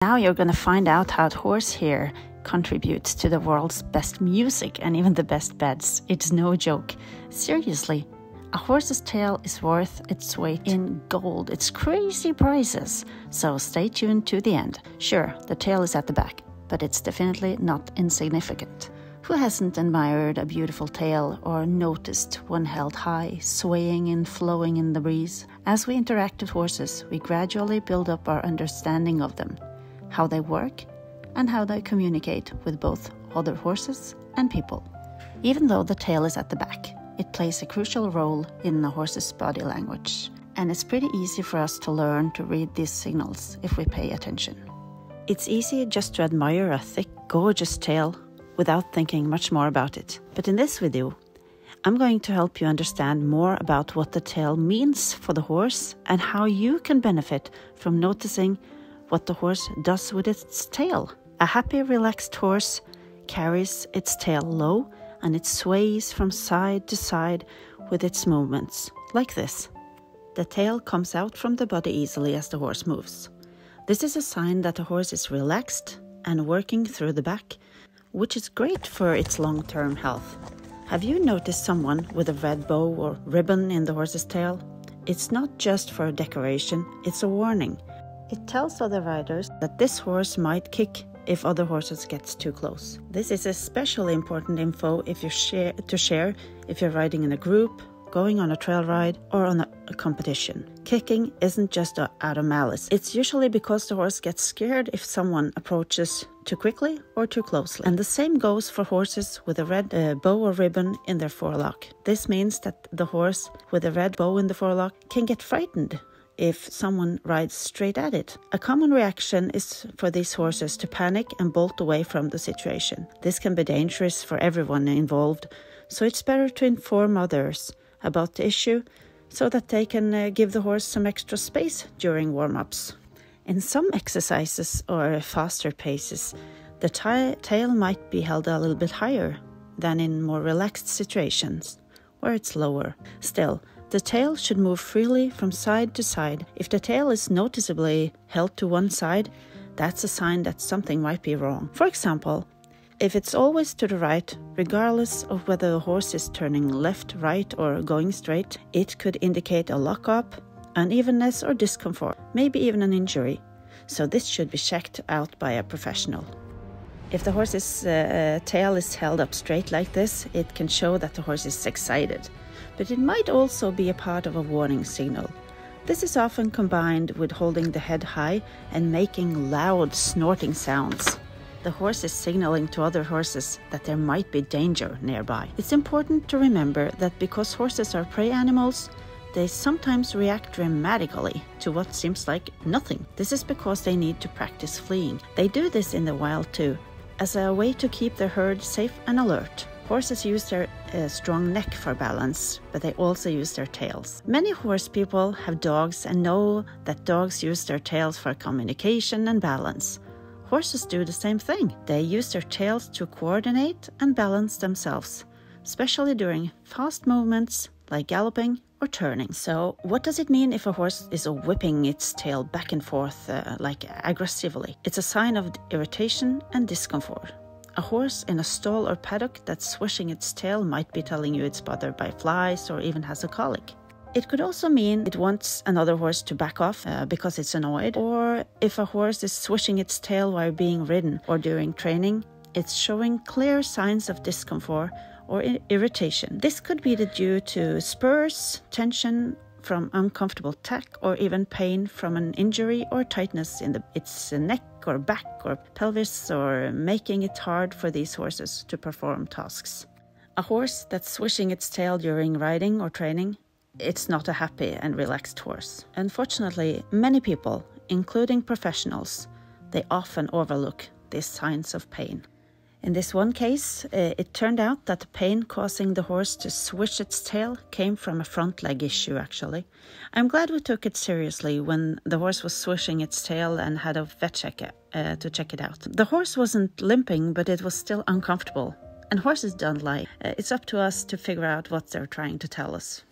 Now you're going to find out how horsehair contributes to the world's best music and even the best beds. It's no joke. Seriously, a horse's tail is worth its weight in gold. It's crazy prices. So stay tuned to the end. Sure, the tail is at the back, but it's definitely not insignificant. Who hasn't admired a beautiful tail or noticed one held high, swaying and flowing in the breeze? As we interact with horses, we gradually build up our understanding of them, how they work, and how they communicate with both other horses and people. Even though the tail is at the back, it plays a crucial role in the horse's body language, and it's pretty easy for us to learn to read these signals if we pay attention. It's easy just to admire a thick, gorgeous tail without thinking much more about it. But in this video, I'm going to help you understand more about what the tail means for the horse and how you can benefit from noticing what the horse does with its tail. A happy, relaxed horse carries its tail low and it sways from side to side with its movements, like this. The tail comes out from the body easily as the horse moves. This is a sign that the horse is relaxed and working through the back, which is great for its long-term health. Have you noticed someone with a red bow or ribbon in the horse's tail? It's not just for decoration, it's a warning. It tells other riders that this horse might kick if other horses get too close. This is especially important info if you share if you're riding in a group, going on a trail ride, or on a competition. Kicking isn't just out of malice. It's usually because the horse gets scared if someone approaches too quickly or too closely. And the same goes for horses with a red bow or ribbon in their forelock. This means that the horse with a red bow in the forelock can get frightened if someone rides straight at it. A common reaction is for these horses to panic and bolt away from the situation. This can be dangerous for everyone involved, so it's better to inform others about the issue so that they can give the horse some extra space during warm-ups. In some exercises or faster paces, the tail might be held a little bit higher than in more relaxed situations, where it's lower. Still, the tail should move freely from side to side. If the tail is noticeably held to one side, that's a sign that something might be wrong. For example, if it's always to the right, regardless of whether the horse is turning left, right, or going straight, it could indicate a lock-up, unevenness, or discomfort, maybe even an injury. So this should be checked out by a professional. If the horse's tail is held up straight like this, it can show that the horse is excited. But it might also be a part of a warning signal. This is often combined with holding the head high and making loud snorting sounds. The horse is signaling to other horses that there might be danger nearby. It's important to remember that because horses are prey animals, they sometimes react dramatically to what seems like nothing. This is because they need to practice fleeing. They do this in the wild too, as a way to keep their herd safe and alert. Horses use their strong neck for balance, but they also use their tails. Many horse people have dogs and know that dogs use their tails for communication and balance. Horses do the same thing. They use their tails to coordinate and balance themselves, especially during fast movements like galloping or turning. So what does it mean if a horse is whipping its tail back and forth like aggressively? It's a sign of irritation and discomfort. A horse in a stall or paddock that's swishing its tail might be telling you it's bothered by flies or even has a colic. It could also mean it wants another horse to back off because it's annoyed, or if a horse is swishing its tail while being ridden or during training, it's showing clear signs of discomfort or irritation. This could be due to spurs, tension from uncomfortable tack, or even pain from an injury or tightness in its neck or back or pelvis, or making it hard for these horses to perform tasks. A horse that's swishing its tail during riding or training, it's not a happy and relaxed horse. Unfortunately, many people, including professionals, they often overlook these signs of pain. In this one case, it turned out that the pain causing the horse to swish its tail came from a front leg issue, actually. I'm glad we took it seriously when the horse was swishing its tail and had a vet check to check it out. The horse wasn't limping, but it was still uncomfortable. And horses don't lie. It's up to us to figure out what they're trying to tell us.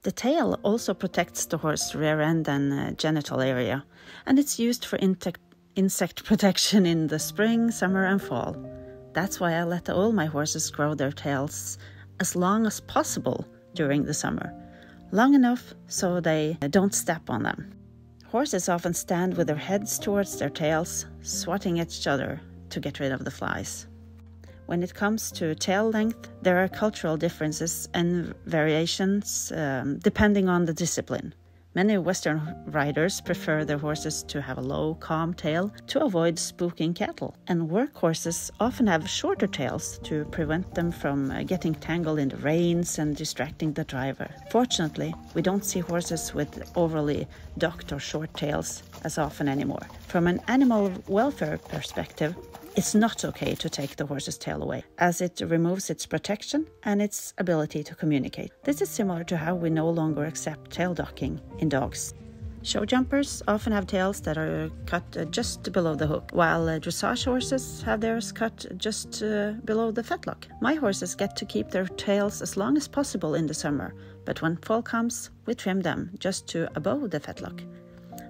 The tail also protects the horse's rear end and genital area, and it's used for insect protection in the spring, summer and fall. That's why I let all my horses grow their tails as long as possible during the summer. Long enough so they don't step on them. Horses often stand with their heads towards their tails, swatting at each other to get rid of the flies. When it comes to tail length, there are cultural differences and variations depending on the discipline. Many Western riders prefer their horses to have a low, calm tail to avoid spooking cattle. And work horses often have shorter tails to prevent them from getting tangled in the reins and distracting the driver. Fortunately, we don't see horses with overly docked or short tails as often anymore. From an animal welfare perspective, it's not okay to take the horse's tail away, as it removes its protection and its ability to communicate. This is similar to how we no longer accept tail docking in dogs. Show jumpers often have tails that are cut just below the hook, while dressage horses have theirs cut just below the fetlock. My horses get to keep their tails as long as possible in the summer, but when fall comes, we trim them just to above the fetlock.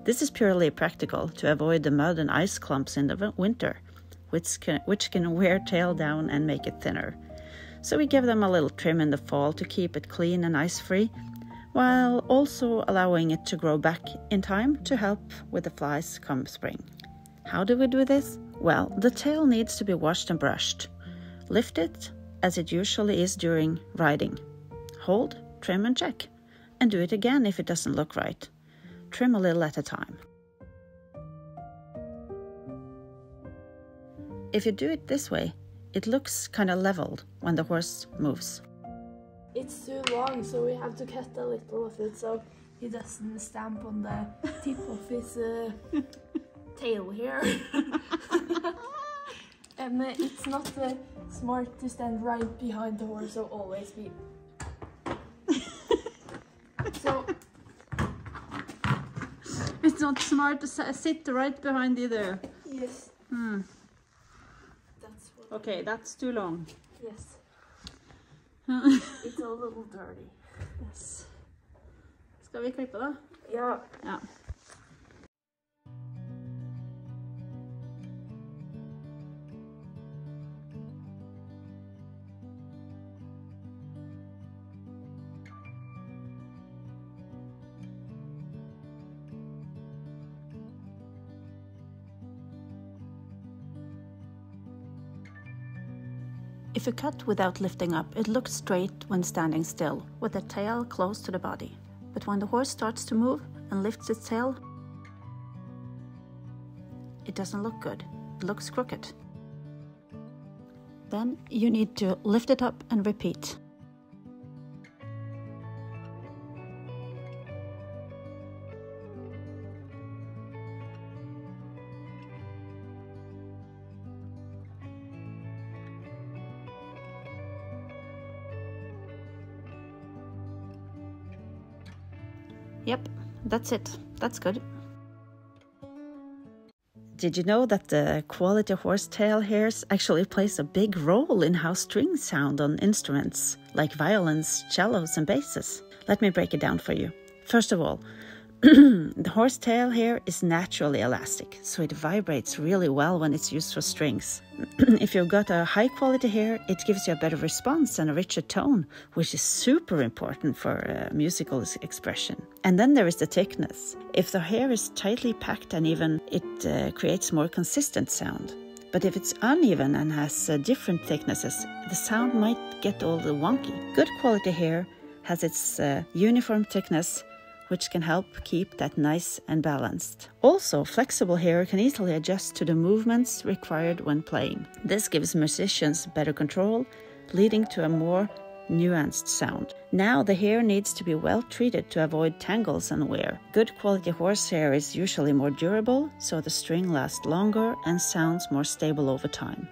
This is purely practical to avoid the mud and ice clumps in the winter, which can wear tail down and make it thinner. So we give them a little trim in the fall to keep it clean and ice-free, while also allowing it to grow back in time to help with the flies come spring. How do we do this? Well, the tail needs to be washed and brushed. Lift it, as it usually is during riding. Hold, trim and check. And do it again if it doesn't look right. Trim a little at a time. If you do it this way, it looks kind of leveled when the horse moves. It's too long, so we have to cut a little of it so he doesn't stamp on the tip of his tail here. And it's not smart to stand right behind the horse, so always be. So it's not smart to sit right behind either. Yes. Okay, that's too long. Yes. It's a little dirty. Yes. Skal vi klippe da? Ja. Ja. If you cut without lifting up, it looks straight when standing still, with the tail close to the body. But when the horse starts to move and lifts its tail, it doesn't look good. It looks crooked. Then you need to lift it up and repeat. Yep, that's it. That's good. Did you know that the quality of horsetail hairs actually plays a big role in how strings sound on instruments like violins, cellos and basses? Let me break it down for you. First of all, the horsetail hair is naturally elastic, so it vibrates really well when it's used for strings. If you've got a high quality hair, it gives you a better response and a richer tone, which is super important for musical expression. And then there is the thickness. If the hair is tightly packed and even, it creates more consistent sound. But if it's uneven and has different thicknesses, the sound might get all wonky. Good quality hair has its uniform thickness, which can help keep that nice and balanced. Also, flexible hair can easily adjust to the movements required when playing. This gives musicians better control, leading to a more nuanced sound. Now the hair needs to be well treated to avoid tangles and wear. Good quality horsehair is usually more durable, so the string lasts longer and sounds more stable over time.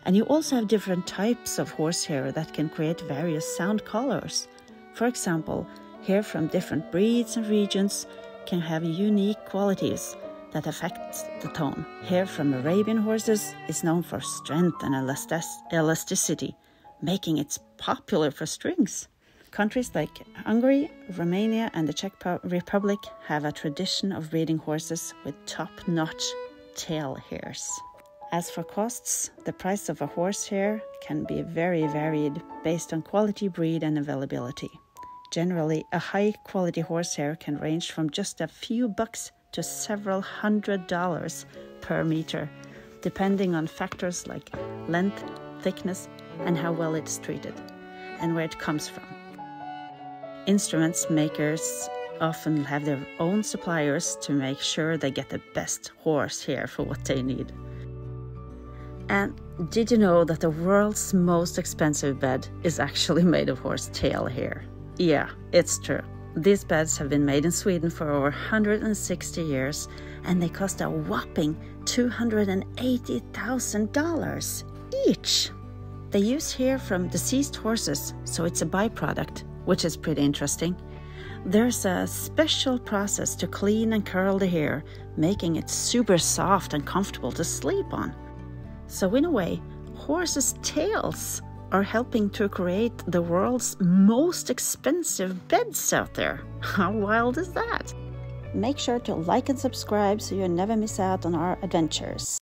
And you also have different types of horsehair that can create various sound colors. For example, hair from different breeds and regions can have unique qualities that affect the tone. Hair from Arabian horses is known for strength and elasticity, making it popular for strings. Countries like Hungary, Romania and the Czech Republic have a tradition of breeding horses with top-notch tail hairs. As for costs, the price of a horsehair can be very varied based on quality, breed, and availability. Generally, a high-quality horsehair can range from just a few bucks to several $100s per meter, depending on factors like length, thickness, and how well it's treated, and where it comes from. Instruments makers often have their own suppliers to make sure they get the best horsehair for what they need. And did you know that the world's most expensive bed is actually made of horse tail hair? Yeah, it's true. These beds have been made in Sweden for over 160 years, and they cost a whopping $280,000 each. They use hair from deceased horses, so it's a byproduct, which is pretty interesting. There's a special process to clean and curl the hair, making it super soft and comfortable to sleep on. So in a way, horses' tails are helping to create the world's most expensive beds out there. How wild is that? Make sure to like and subscribe so you never miss out on our adventures.